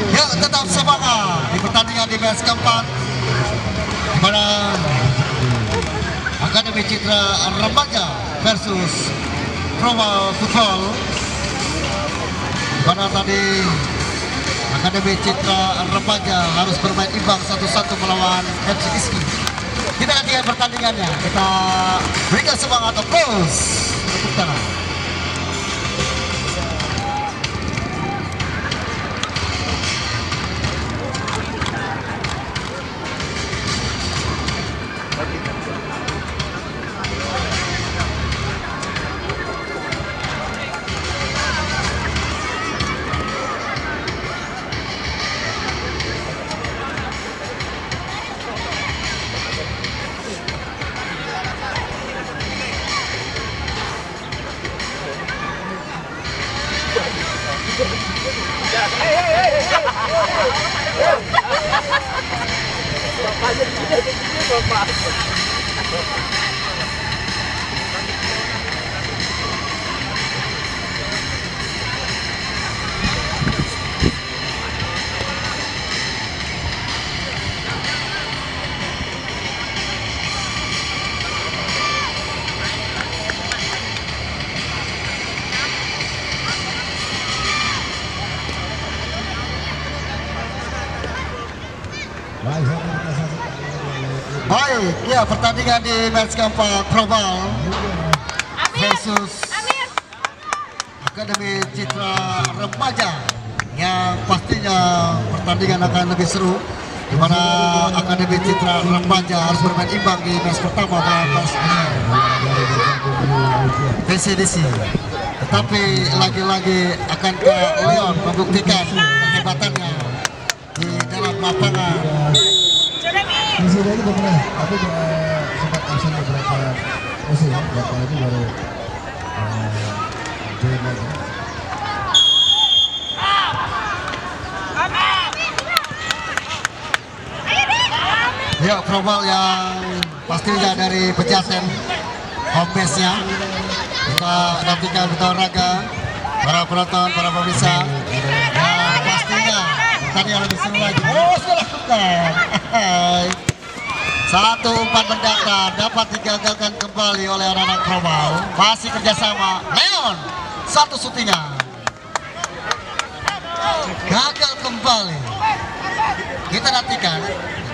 Yuk tetap semangat di pertandingan di match keempat, di mana Akademi Citra Remaja versus Global Football. Di mana tadi Akademi Citra Remaja harus bermain imbang 1-1 melawan FC Iski. Kita nantikan pertandingannya. Kita berikan semangat applause. Tepuk tangan. Baik, ya pertandingan di match keempat Global versus Akademi Citra Remaja, yang pastinya pertandingan akan lebih seru, di mana Akademi Citra Remaja harus bermain imbang di match pertama melawan PCDC. Tetapi lagi-lagi akankah Leon membuktikan kehebatannya di dalam lapangan? Sudah itu pernah, tapi sempat absen beberapa musim ya, beberapa itu baru join lagi. Ya, Global yang pastinya dari Pejaten home base-nya. Kita nantikan betul raga para penonton, para pemirsa. Dan pastinya tadi yang lebih seru lagi. Oh, sudah lakukan. Satu umpan mendatar dapat digagalkan kembali oleh anak-anak Global. Masih kerjasama Leon, satu syutingan gagal kembali. Kita nantikan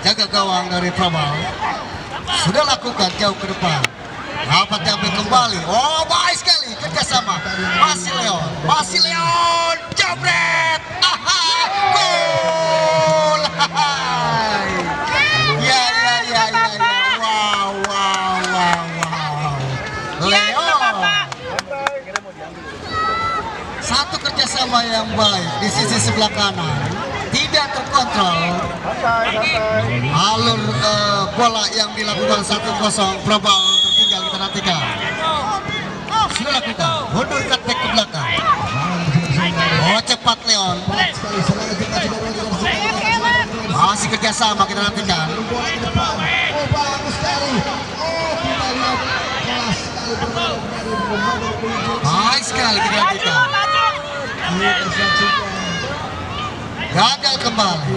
jaga gawang dari Global sudah lakukan jauh ke depan, dapat diambil kembali. Oh, baik sekali kerjasama. Masih Leon jabret. Gol. Ya. Wow. Leon. Satu kerjasama yang baik di sisi sebelah kanan, tidak terkontrol. Alur bola yang dilakukan 1-0 Global tertinggal. Kita nantikan. Sudah lakukan, mundur ke belakang. Oh, cepat Leon. Masih kerjasama, kita nantikan. Baik sekali, kita nantikan. Gagal kembali.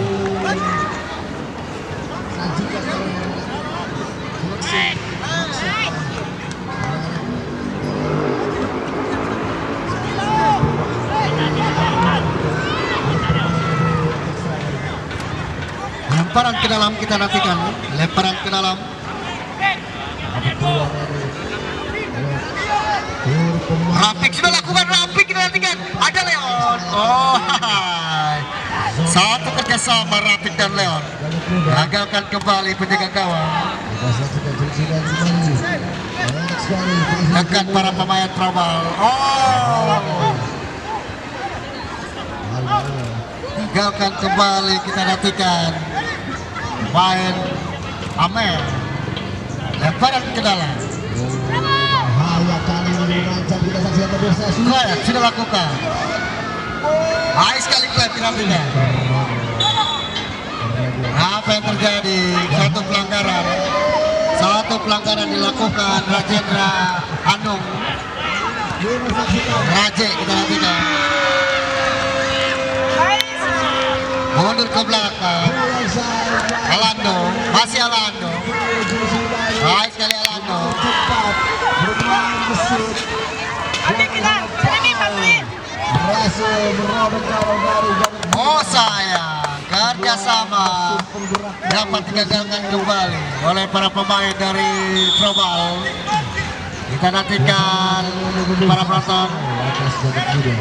Lemparan ke dalam, kita nantikan. Lemparan ke dalam. Rapik sudah lakukan, Rapik kita nantikan. Ada Leon. Oh, satu kerjasama Rapik dan Leon. Gagalkan kembali penjaga gawang. Dekat para pemain Global. Oh, gagalkan kembali, kita nantikan. Main Amer. Lemparan ke dalam. Klaim sudah lakukan. Baik sekali klaim penaltinya. Apa yang terjadi? Satu pelanggaran dilakukan Rajendra Anung. Raje kita nantikan. mundur ke belakang. Alando, masih Alando. Baik sekali Alando. Cepat bermain mesin. Berhasil merobek gawang dari Oh sayang, kerjasama dapat digagalkan kembali oleh para pemain dari Trobal. Kita nantikan para penonton atas Jagat Muda.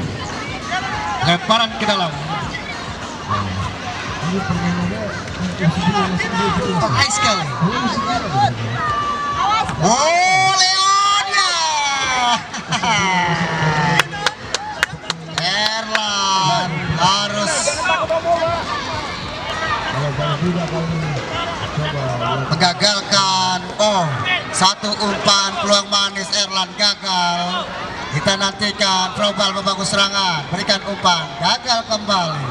lemparan ke dalam. Ini permainannya Baik sekali. Oh Leon ya. Erlan harus menggagalkan. Oh, satu umpan peluang manis Erlan gagal. Kita nantikan Trobal membangun serangan, berikan umpan, gagal kembali.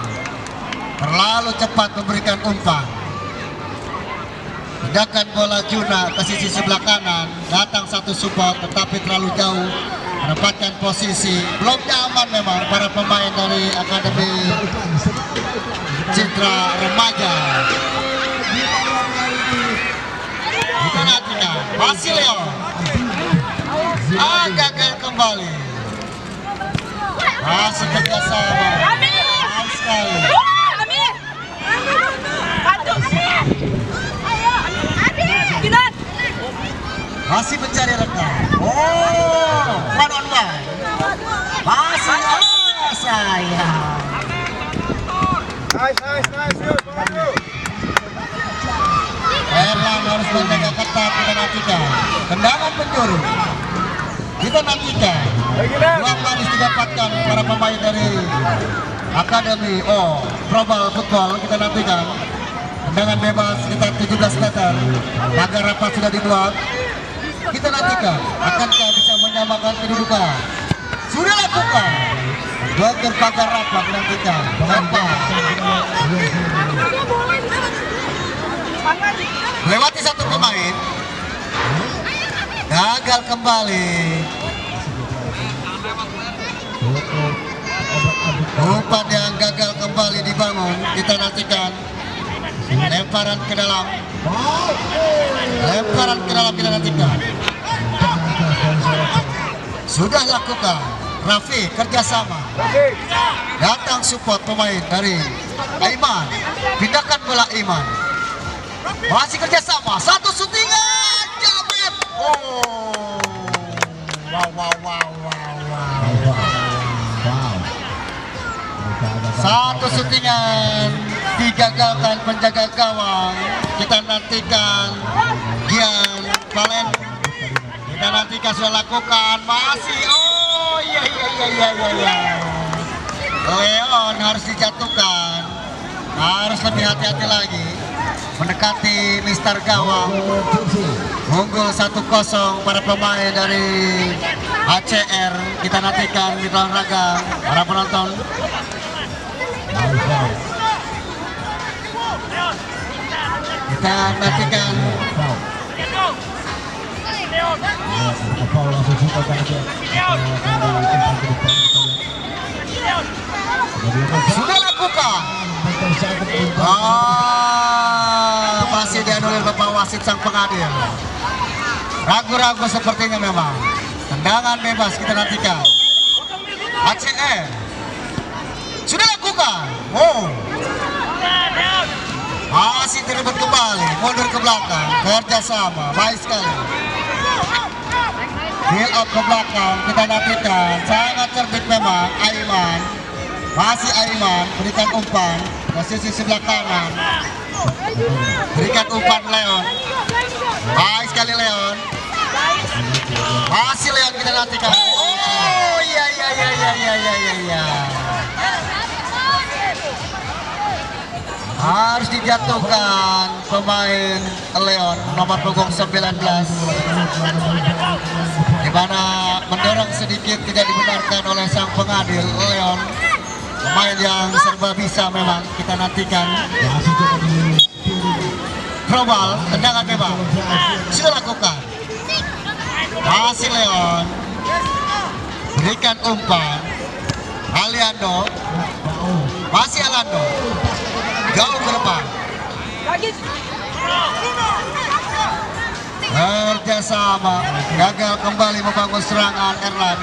Terlalu cepat memberikan umpan. Tindakan bola Juna ke sisi sebelah kanan, datang satu support tetapi terlalu jauh menempatkan posisi. Belum nyaman memang para pemain dari Akademi Citra Remaja. Kita nantikan masih Leo. Gagal kembali. Masih kerjasama. Baik sekali. Masih mencari rekan. Oh, one on one. Masih sayang. Erlang harus menjaga ketat. Kita nantikan tendangan penjuru. Kita nantikan peluang manis didapatkan para pemain dari Akademi Trobal Football. Kita nantikan tendangan bebas sekitar 17 meter. Pagar rapat sudah dibuat. Kita nantikan akankah bisa menyamakan kedudukan. Sudah lakukan. Bakar pagar rapat nantikan. Lempar. Lewati satu pemain. Gagal kembali. Umpan yang gagal kembali dibangun. Kita nantikan lemparan ke dalam. Lemparan ke dalam kita nantikan. Sudah lakukan. Raffi kerjasama. Datang support pemain dari Aiman. Pindahkan bola Aiman. Masih kerjasama. Satu syutingan. Jabet. Oh. Wow. Satu syutingan digagalkan penjaga gawang. Kita nantikan Gian Valen. Kita nantikan sudah lakukan. Masih. Oh iya. Leon harus dijatuhkan. Harus lebih hati-hati lagi mendekati Mister Gawang. Unggul 1-0 para pemain dari ACR. Kita nantikan di olahraga para penonton. Kita nantikan sudah lakukan. Masih dianulir Bapak wasit sang pengadil. Ragu-ragu sepertinya memang. Tendangan bebas kita nantikan. ACR sudah lakukan. Oh. Masih terlibat kembali, mundur ke belakang, kerjasama, baik sekali. Build up ke belakang, kita nantikan, sangat cerdik memang, Aiman. Masih Aiman, berikan umpan, posisi sebelah kanan. Berikan umpan Leon. Baik sekali Leon. Masih Leon kita nantikan. Oh iya. Harus dijatuhkan pemain Leon nomor punggung 19, di mana mendorong sedikit tidak dibenarkan oleh sang pengadil. Leon pemain yang serba bisa memang. Kita nantikan Trobal, tendangan bebas sudah lakukan. Masih Leon, berikan umpan Aliando. Masih Alando. jauh ke depan. Kerjasama, gagal kembali membangun serangan Erlan.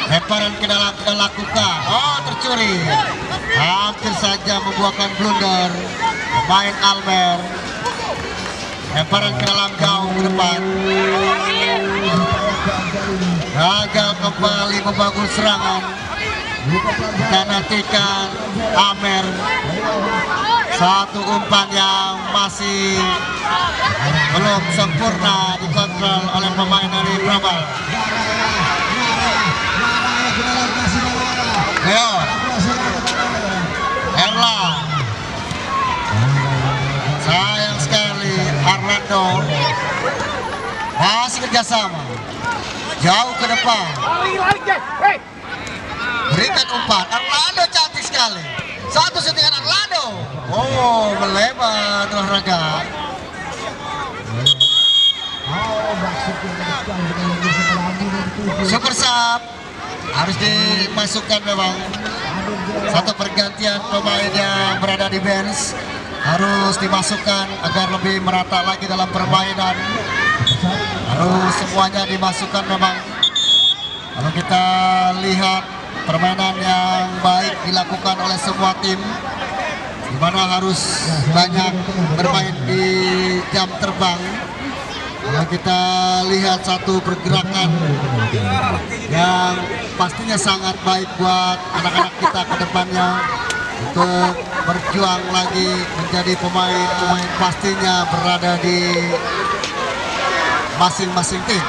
Lemparan ke dalam tidak lakukan. Oh, tercuri. Hampir saja membuahkan blunder pemain Almer. Lemparan ke dalam jauh ke depan. Gagal kembali membangun serangan. Kita nantikan Amer. Satu umpan yang masih belum sempurna dikontrol oleh pemain dari Probal. Leo Erlan, sayang sekali Arlando masih kerjasama jauh ke depan, berikan umpan. Arlando cantik sekali, satu settingan Arlando. Oh, melebar olahraga. Super sub harus dimasukkan memang. Satu pergantian pemain yang berada di bench harus dimasukkan agar lebih merata lagi dalam permainan. Harus semuanya dimasukkan memang. Kalau kita lihat permainan yang baik dilakukan oleh semua tim, di mana harus banyak bermain di jam terbang. Kalau kita lihat satu pergerakan yang pastinya sangat baik buat anak-anak kita ke depannya untuk berjuang lagi menjadi pemain pastinya berada di masing-masing tim.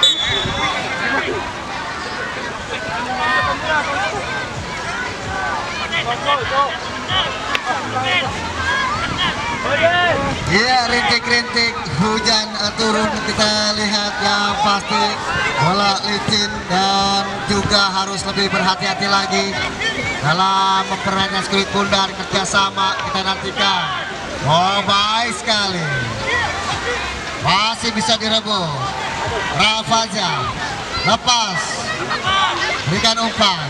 Iya, rintik-rintik hujan turun, kita lihat yang pasti bola licin dan juga harus lebih berhati-hati lagi dalam memperhatikan skuit bundar. Kerjasama kita nantikan. Oh, baik sekali, masih bisa direbut. Rafaza lepas, berikan umpan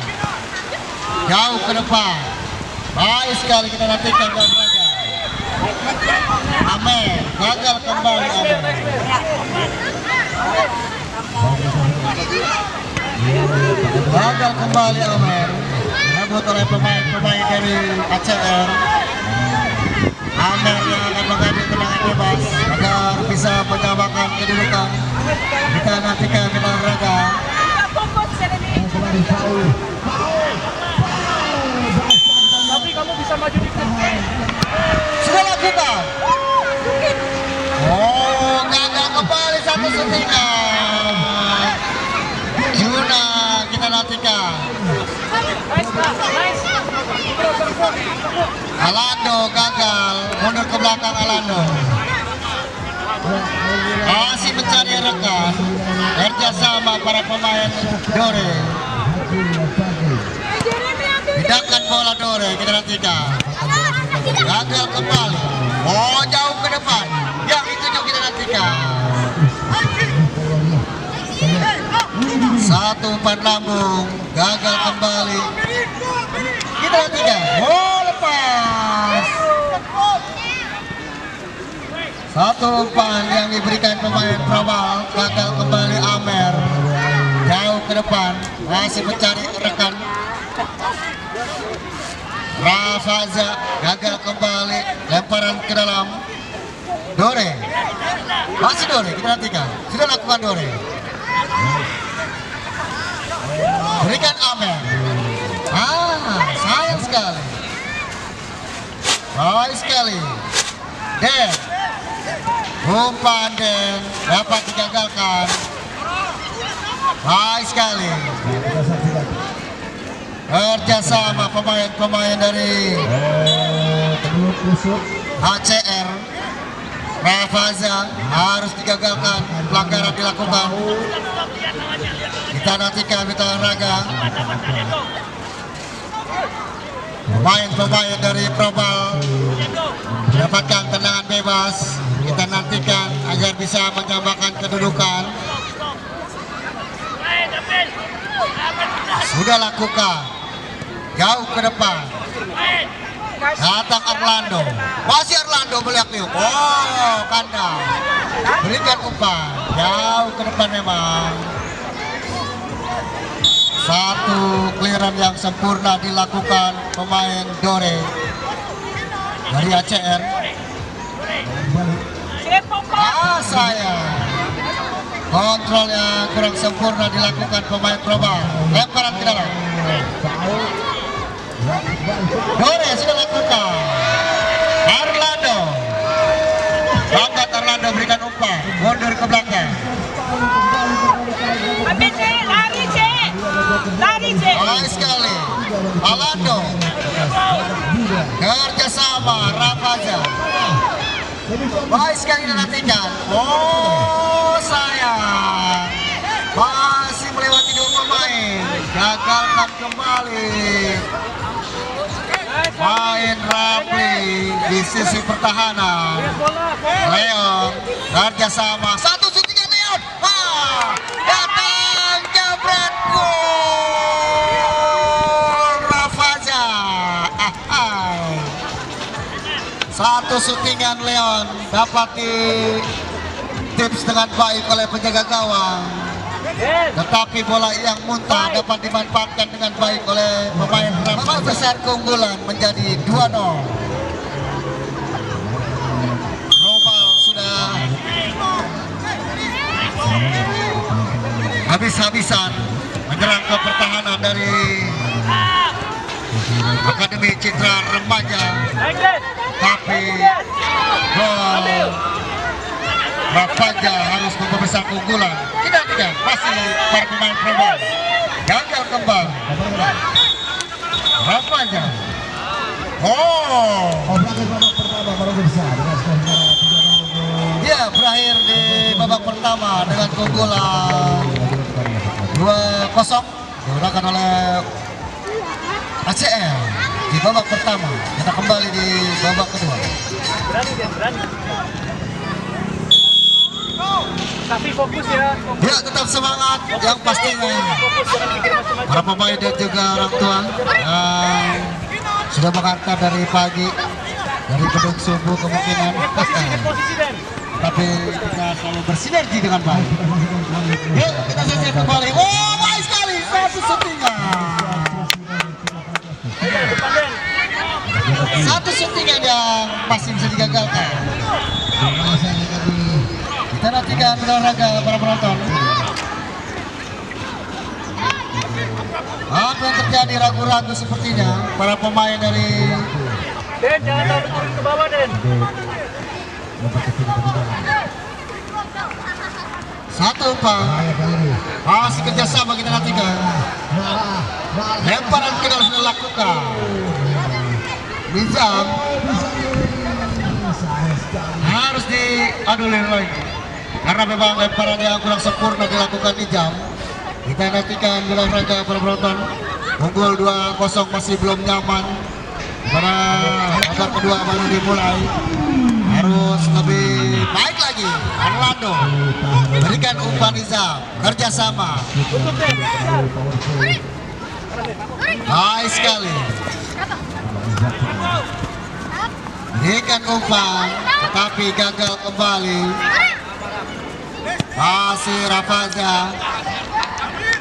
jauh ke depan. Baik sekali, kita nantikan olahraga. Amer gagal kembali. Gagal kembali Amer, direbut oleh pemain dari ACR. Amer yang akan mengambil tendangan bebas agar bisa menyamakan kedudukan. Kita nantikan final olahraga. Tapi kamu bisa maju di Sudah lakukan. Oh, gagal kembali satu settingan. Juna kita nantikan. Alando gagal, mundur ke belakang Alando. Masih mencari rekan. Kerjasama para pemain Dore. Pindahkan bola Dore, kita nantikan. Gagal kembali. Oh, jauh ke depan. Yang dituju kita nantikan. Satu umpan lambung, gagal kembali. Kita nantikan. Oh, lepas. Satu umpan yang diberikan pemain Probal, gagal kembali Amer. Jauh ke depan, masih mencari rekan. Rafaza gagal kembali, lemparan ke dalam. Dore, masih Dore, kita nantikan. Sudah lakukan Dore. Berikan Amer. Sayang sekali. Baik sekali. Den, umpan Den dapat digagalkan. Baik sekali. Kerjasama pemain-pemain dari HCR. Rafaza harus digagalkan, pelanggaran dilakukan. Kita nantikan kita olahraga. Pemain-pemain dari Probal mendapatkan tendangan bebas. Kita nantikan agar bisa menyamakan kedudukan. Sudah lakukan jauh ke depan. Datang Orlando. Masih Orlando melihat Liuk. Oh, kandang. Berikan umpan. Jauh ke depan memang. Satu clearance yang sempurna dilakukan pemain Dore dari ACR. Saya kontrol yang kurang sempurna dilakukan pemain Global. Lemparan ke dalam. Dore sudah lakukan. Orlando. Angkat Orlando berikan umpan. Mundur ke belakang. Ambil C, lari C. Lari C. Baik sekali. Orlando. Kerjasama Rafaza. Baik sekali dinantikan. Oh sayang. Masih melewati dua pemain. Gagalkan kembali. Main Rapli di sisi pertahanan. Leon kerjasama. Satu shootingnya Leon. Datang jebret gol Rafaza. Satu shootingan Leon dapat di tips dengan baik oleh penjaga gawang. Tetapi bola yang muntah dapat dimanfaatkan dengan baik oleh pemain Rafaza. Besar keunggulan menjadi 2-0. Global sudah habis-habisan menyerang ke pertahanan dari Akademi Citra Remaja. Tapi gol Rafaza harus memperbesar keunggulan. Tidak, masih para pemain Global gagal kembali. Rafaza. Berakhir babak pertama baru bisa dengan skor 3-0. Ya, berakhir di babak pertama dengan keunggulan 2-0 digunakan oleh ACL di babak pertama. Kita kembali di babak kedua. Berani dia, berani. Tapi fokus ya. Fokus. Ya, tetap semangat yang pastinya. Fokus, jangan mikir macam-macam. Para pemain dan juga orang tua yang sudah mengantar dari pagi, dari gedung subuh kemungkinan. Posisi Dan. Tapi kita selalu bersinergi dengan baik. Yuk, kita saksikan kembali. Oh, baik sekali. Satu shootingan. Depan Dan. Satu shootingan yang masih bisa digagalkan. Kita nantikan olahraga para penonton. Apa yang terjadi ragu-ragu sepertinya para pemain dari Den, jangan tahu turun ke bawah Den. satu umpan. Masih kerjasama kita nantikan. Lemparan kita harus dilakukan. Nizam harus dianulir lagi karena memang lemparan yang kurang sempurna dilakukan Nizam. Kita nantikan olahraga para penonton. Unggul 2-0 masih belum nyaman karena babak kedua baru dimulai. Harus lebih baik lagi. Orlando berikan umpan Nizam. Kerjasama. Tutup Den. Baik sekali. Berikan umpan, tetapi gagal kembali. Masih Rafaza.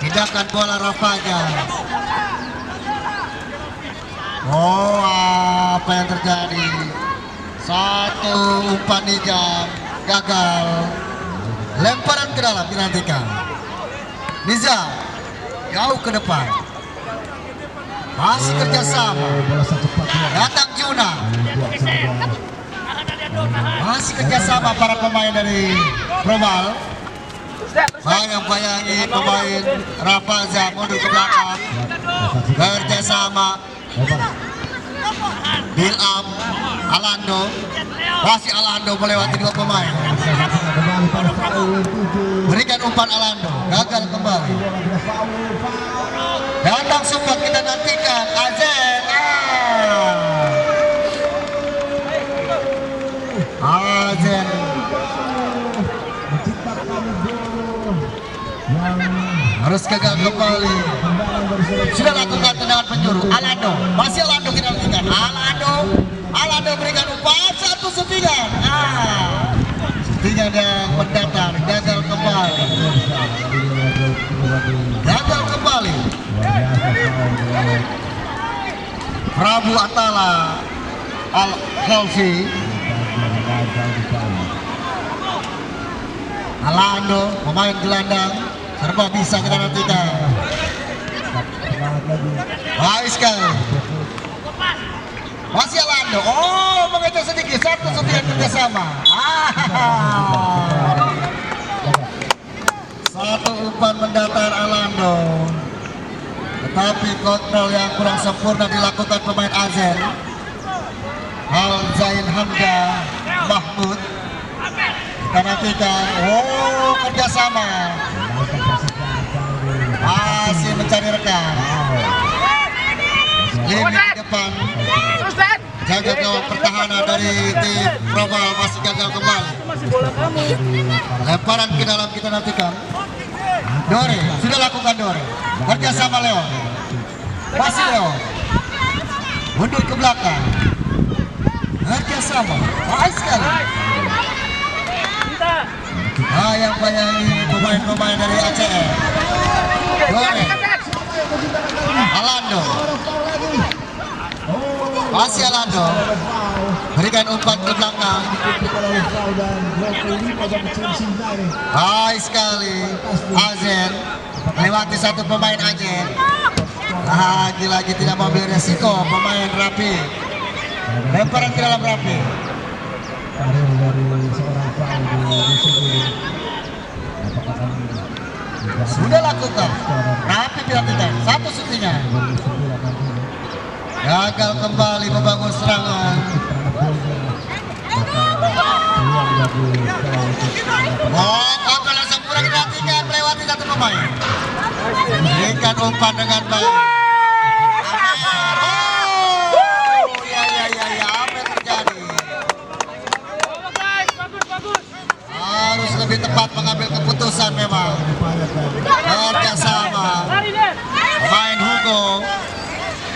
Tindakan bola Rafaza. Oh, apa yang terjadi? Satu umpan Nizam gagal. Lemparan ke dalam dinantikan. Nizam jauh ke depan. Masih kerjasama. Datang Juna. Masih kerjasama para pemain dari Global. Bayang-bayangi pemain Rafaza mundur ke belakang. Kerjasama. Bilam, Orlando. Masih Orlando melewati dua pemain. Berikan umpan Orlando. Gagal kembali. Datang support kita nantikan. Azen. Azen. Harus gagal kembali. sudah lakukan tendangan penjuru. Alando, masih Alando kita nantikan. Alando berikan umpan satu settingan. Settingan yang mendatar gagal kembali. Prabu Atala Al-Khalfi. Alando pemain gelandang serba bisa kita nantikan. Baik sekali. Masih Alando. Mengejar sedikit satu settingan kerjasama. Satu umpan mendatar Alando. Tetapi kontrol yang kurang sempurna dilakukan pemain Azen. Al Zain Hamda Mahmud. Kita nantikan. Kerjasama. Masih mencari rekan. Lini depan. Jaga gawang pertahanan dari tim Probal masih gagal kembali. Masih bola kamu. Lemparan ke dalam kita nantikan. Dore sudah lakukan Dore. Kerjasama Leon. Masih Leon. Mundur ke belakang. Kerjasama. Baik sekali. Minta. Yang bayangi pemain-pemain dari ACR. Dore. Alando. Masih Alando. Berikan umpan ke belakang. Baik sekali. Azen melewati satu pemain Azen. Lagi-lagi tidak mengambil resiko pemain Rapi. Lemparan ke dalam Rapi. Sudah lakukan. Rapi dilakukan. Satu settingan. Gagal kembali membangun serangan. Kontrol yang sempurna dilakukan melewati satu pemain. Berikan umpan dengan baik. Ya, apa yang terjadi? Bagus. Harus lebih tepat mengambil keputusan memang. Kerjasama. Pemain Hugo.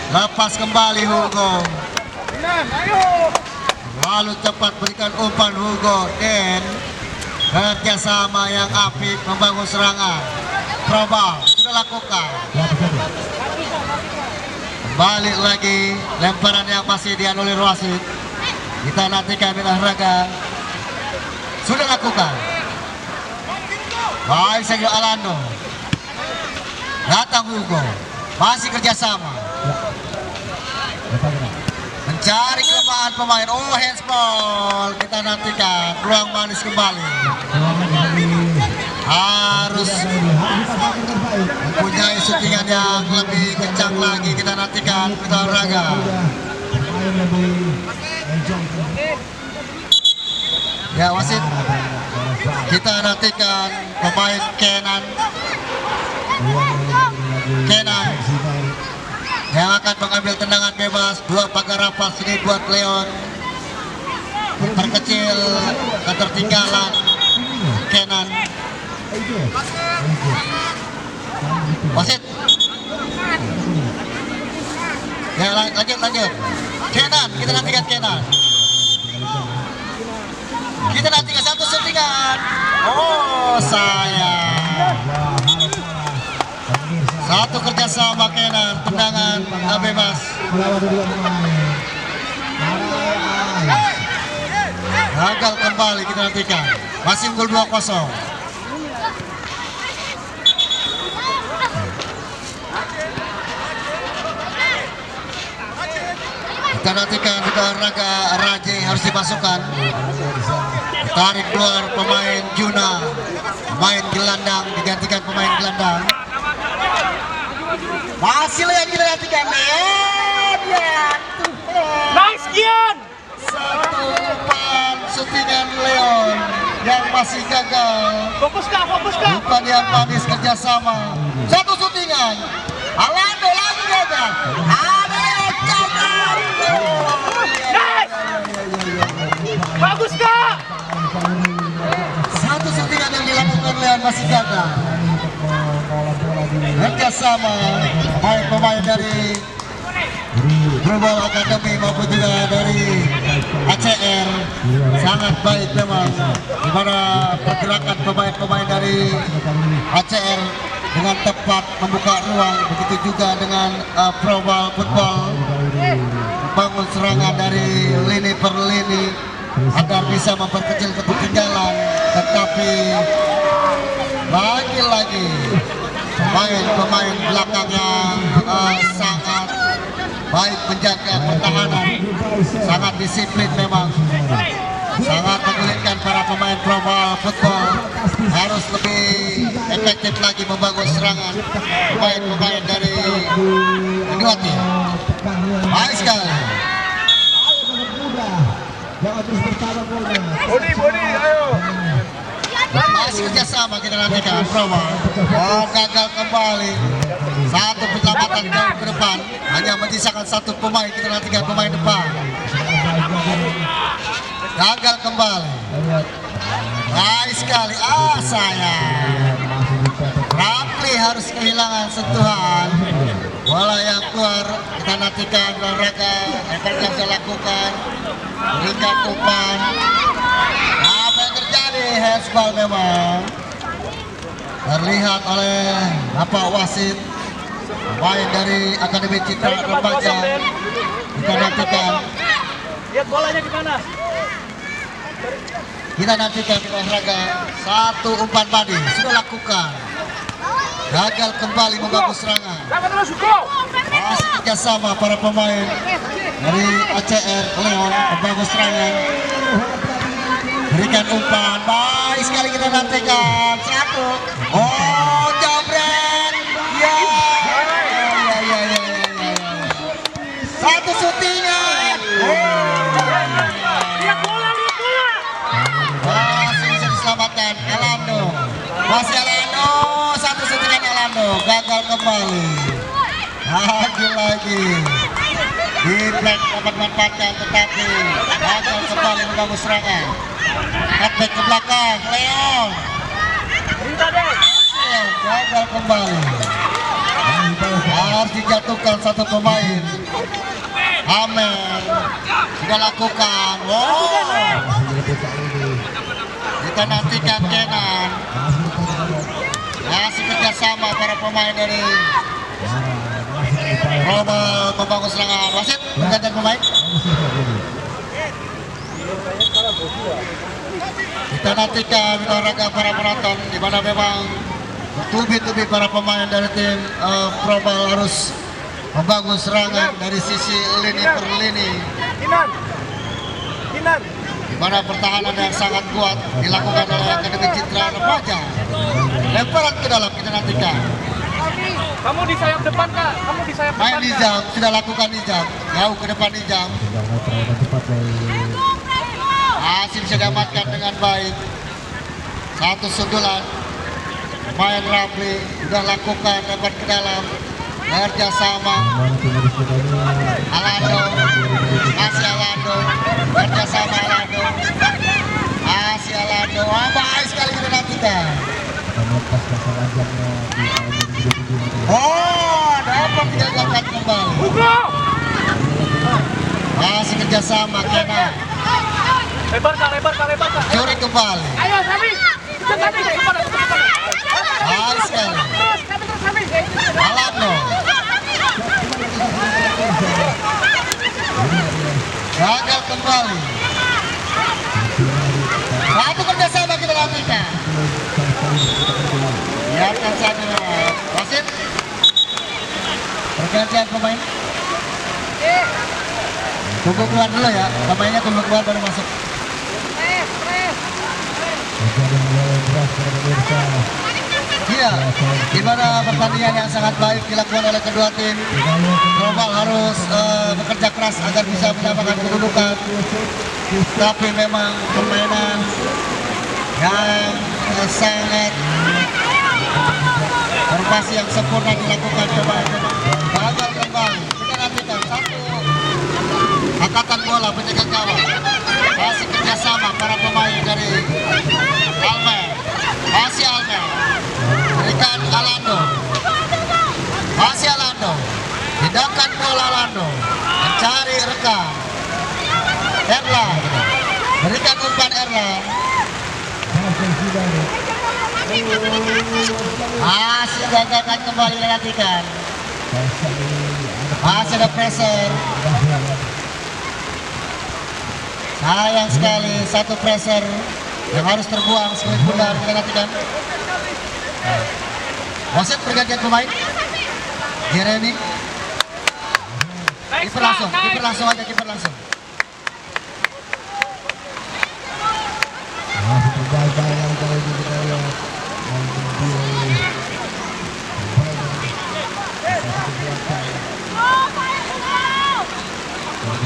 Lepas kembali Hugo. Lalu cepat berikan umpan Hugo. Dan kerjasama yang apik membangun serangan. Probal sudah lakukan. Balik lagi lemparan yang masih dianulir wasit. Kita nantikan Bina Raga. Sudah lakukan. Baik Sergio Alando. Datang Hugo. Masih kerjasama. Mencari kelemahan pemain. Handsball. Kita nantikan peluang manis kembali. Harus mempunyai settingan yang lebih kencang lagi. Kita nantikan Bina Raga. Ya wasit, kita nantikan pemain Kenan yang akan mengambil tendangan bebas. Dua pagar rapat ini buat Leon. Terkecil ketertinggalan Kenan. Wasit. Ya lanjut. Kenan, kita nantikan Kenan. Kita nantikan satu settingan. Sayang. Satu kerjasama Kenan, tendangan bebas. Gagal kembali kita nantikan. Masih unggul 2-0. Kita nantikan juga Raga Raje harus dimasukkan. Tarik keluar pemain Juna. Pemain gelandang digantikan pemain gelandang. Masih Leon kita nantikan. Nice Kian. Satu umpan settingan Leon yang masih gagal. Fokus kak. Umpan yang manis kerjasama. Satu settingan. Alando lagi gagal. Ada Leon gagal. Nice. Bagus kak. Satu settingan yang dilakukan Leon masih gagal. Kerjasama pemain-pemain dari Global Academy maupun juga dari ACR sangat baik memang, di mana pergerakan pemain-pemain dari ACR dengan tepat membuka ruang, begitu juga dengan Global Football membangun serangan dari lini per lini agar bisa memperkecil ketertinggalan, tetapi lagi-lagi pemain belakangnya sangat baik menjaga pertahanan, sangat disiplin memang, sangat menyulitkan para pemain Global Football harus lebih efektif lagi membangun serangan pemain-pemain dari kedua tim. Baik sekali. Jangan terus bertahan golnya. Bodi, ayo. Masih kerjasama kita nantikan Global. Oh, gagal kembali. Satu penyelamatan jauh ke depan, hanya menyisakan satu pemain, kita nantikan pemain depan. Gagal kembali. Baik sekali. Sayang. Rapli harus kehilangan sentuhan. Bola yang keluar, kita nantikan olahraga yang bisa lakukan. Berikan umpan. Apa yang terjadi? Handsball memang terlihat oleh Bapak Wasit, pemain dari Akademi Citra Remaja. Kita nantikan. Lihat bolanya di mana? Kita nantikan olahraga. Satu umpan body sudah lakukan. Gagal kembali membangun serangan. Masih kerjasama para pemain dari ACR Leon membangun serangan. Berikan umpan. Baik sekali kita nantikan. Satu. Oh, jabret. Ya. Satu syutingan. Lihat bola. Masih bisa diselamatkan Alando. Masih Alando. Satu syutingan Alando. Gagal kembali. Lagi-lagi. Di flank dapat memanfaatkan, tetapi gagal kembali membangun serangan. Cutback ke belakang. Leon. Gagal kembali. Harus dijatuhkan satu pemain. Amen. Sudah lakukan. Wow. Kita nantikan Kenan. Masih kerjasama para pemain dari Global membangun serangan. Wasit pergantian pemain. Kita nantikan olahraga para penonton, di mana memang bertubi-tubi para pemain dari tim Global harus membangun serangan dari sisi lini per lini. Kinan. Di mana pertahanan yang sangat kuat dilakukan oleh Akademi Citra Remaja. Lemparan ke dalam kita nantikan. Kamu di sayap depan, Kak. Kamu di sayap Main depan. Nizam, sudah lakukan Nizam. Jauh ke depan Nizam. Masih bisa diamankan dengan baik. Satu sundulan. Main Rapli sudah lakukan lempar ke dalam. Kerjasama. Alando. Masih Alando. Kerjasama Alando. Masih Alando. Baik sekali kita nantikan. Oh, dapat digagalkan kembali. Masih kerjasama Kenan. Lebar, Kak. Curi kembali. Ayo, Sami. Sami. Baik sekali. Terus, Sami. Alando. Gagal kembali. Satu kerjasama kita lakukan. Biarkan saja. Wasit. Pergantian pemain. Tunggu keluar dulu ya. Pemainnya tunggu keluar baru masuk. Iya, di mana pertandingan yang sangat baik dilakukan oleh kedua tim. Global harus bekerja keras agar bisa mendapatkan kedudukan. Tapi memang permainan yang sangat formasi yang sempurna dilakukan pemain-pemain. Gagal kembali. Kita nantikan satu angkatan bola penjaga gawang. Masih kerjasama para pemain dari Almer. Masih Almer. Berikan Alando. Masih Alando. menjauhkan bola Lando, mencari rekan Erlang, berikan umpan Erlang, masih gagalkan kembali dilatihkan, masih ada pressure. Sayang sekali satu pressure yang harus terbuang sebagai benar dilatihkan. Wasit pergantian pemain Jeremy. Kiper langsung aja, kiper langsung. Bayang kalau ini kita lihat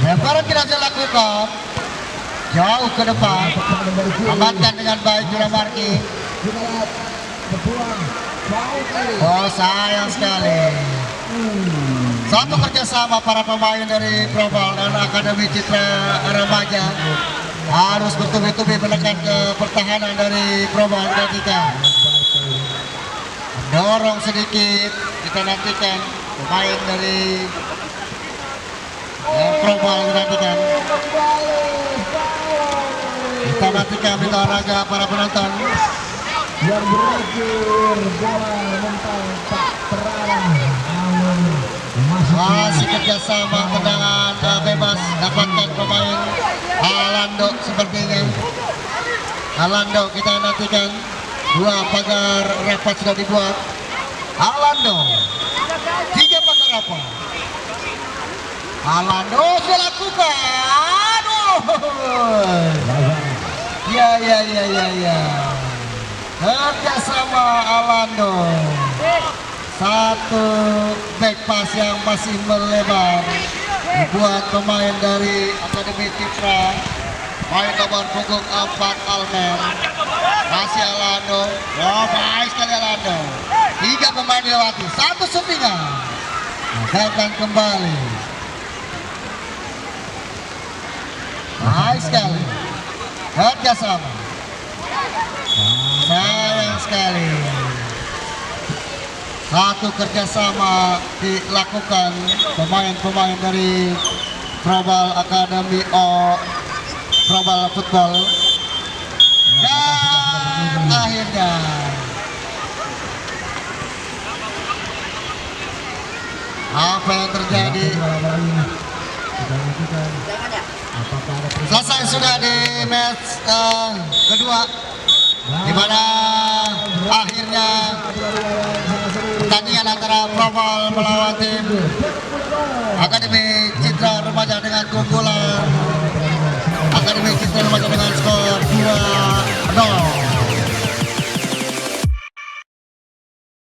lemparan tidak bisa lakukan jauh ke depan, amankan dengan baik Juramarki. kita lihat berpulang jauh kali. Oh sayang sekali. Satu kerjasama para pemain dari Probal dan Akademi Citra Remaja harus bertubi-tubi menekan ke pertahanan dari Probal ketika dorong sedikit. Kita nantikan pemain dari Probal nantikan. Kita nantikan minta olahraga para penonton. Yang berakhir bola mental tak terarah, namun Masih kerjasama tendangan bebas dapatkan pemain Alando sepertinya. Alando kita nantikan, dua pagar rapat sudah dibuat. Alando, tiga pagar rapat. Alando sudah lakukan. Ya. Kerjasama Alando. Satu back pass yang masih melebar dibuat pemain dari Akademi Citra. Main nomor punggung 4 Almer. Masih Alando. Oh baik sekali Alando. Tiga pemain dilewati, satu suntingan. Gagal kembali. Baik sekali. Kerjasama. Sayang sekali. Satu kerjasama dilakukan pemain-pemain dari Probal Academy Probal Football. Dan akhirnya apa yang terjadi? Selesai sudah di match kedua, di mana akhirnya pertandingan antara Probal melawan tim Akademi Citra Remaja dengan keunggulan Akademi Citra Remaja dengan skor 2-0.